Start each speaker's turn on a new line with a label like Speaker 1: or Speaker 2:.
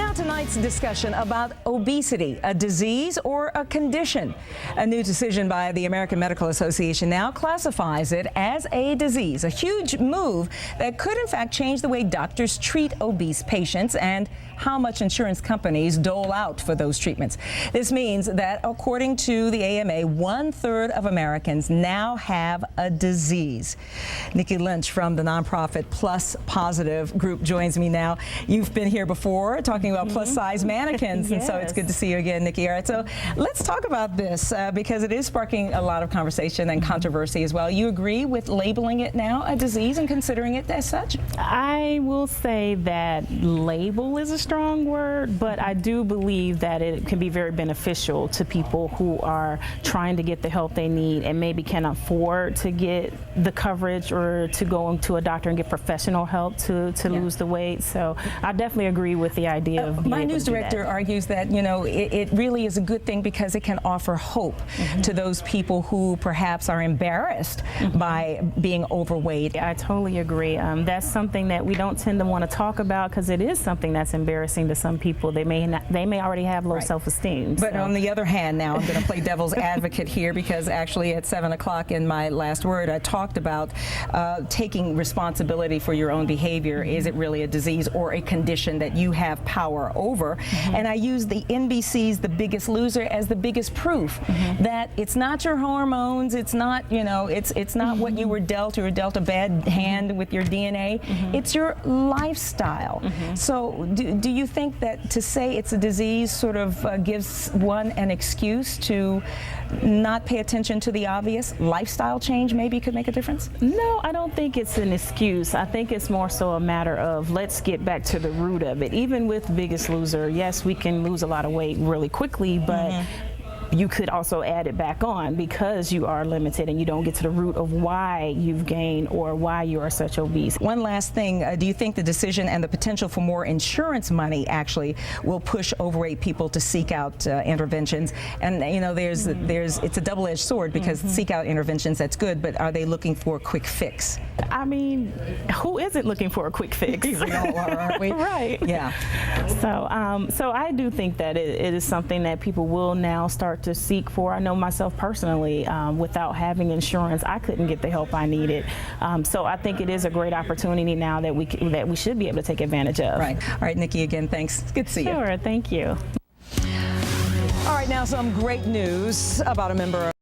Speaker 1: Now tonight's discussion about obesity, a disease or a condition. A new decision by the American Medical Association now classifies it as a disease, a huge move that could in fact change the way doctors treat obese patients and how much insurance companies dole out for those treatments. This means that according to the AMA, 1/3 of Americans now have a disease. Nicki Lynch from the nonprofit Plus Positive group joins me now. You've been here before talking about plus-size mannequins,
Speaker 2: Yes.
Speaker 1: and so it's good to see you again, Nicki. All right, so let's talk about this because it is sparking a lot of conversation and controversy as well. You agree with labeling it now a disease and considering it as such?
Speaker 2: I will say that label is a strong word, but I do believe that it can be very beneficial to people who are trying to get the help they need and maybe can't afford to get the coverage or to go to a doctor and get professional help to lose the weight. So I definitely agree with the idea of being
Speaker 1: my
Speaker 2: able
Speaker 1: news
Speaker 2: to do
Speaker 1: director
Speaker 2: that.
Speaker 1: argues that, you know, it really is a good thing because it can offer hope to those people who perhaps are embarrassed by being overweight.
Speaker 2: I totally agree. That's something that we don't tend to want to talk about because it is something that's embarrassing to some people. They may already have low self-esteem.
Speaker 1: But
Speaker 2: so.
Speaker 1: on the other hand, now I'm going to play devil's advocate here because actually at 7 o'clock in my last word, I talked about taking responsibility for your own behavior. Is it really a disease or a condition that you have power over? And I use the NBC's The Biggest Loser as the biggest proof that it's not your hormones, it's not, you know, it's not what you were dealt. You were dealt a bad hand with your DNA. It's your lifestyle. So do you think that to say it's a disease sort of gives one an excuse to not pay attention to the obvious? Lifestyle change maybe could make a difference?
Speaker 2: No, I don't think it's an excuse. I think it's more so a matter of let's get back to the root of it. Even with Biggest Loser, yes, we can lose a lot of weight really quickly, but you could also add it back on because you are limited and you don't get to the root of why you've gained or why you are such obese.
Speaker 1: One last thing, do you think the decision and the potential for more insurance money actually will push overweight people to seek out interventions? And you know, it's a double-edged sword because seek out interventions, that's good, but are they looking for a quick fix?
Speaker 2: I mean, who isn't looking for a quick fix?
Speaker 1: We all are, aren't we?
Speaker 2: Right.
Speaker 1: Yeah.
Speaker 2: So I do think that it is something that people will now start to seek for. I know myself personally, without having insurance, I couldn't get the help I needed. So I think it is a great opportunity now that we should be able to take advantage of.
Speaker 1: Right. All right, Nicki, again, thanks. It's good to see you.
Speaker 2: Sure. Thank you.
Speaker 1: All right, now some great news about a member of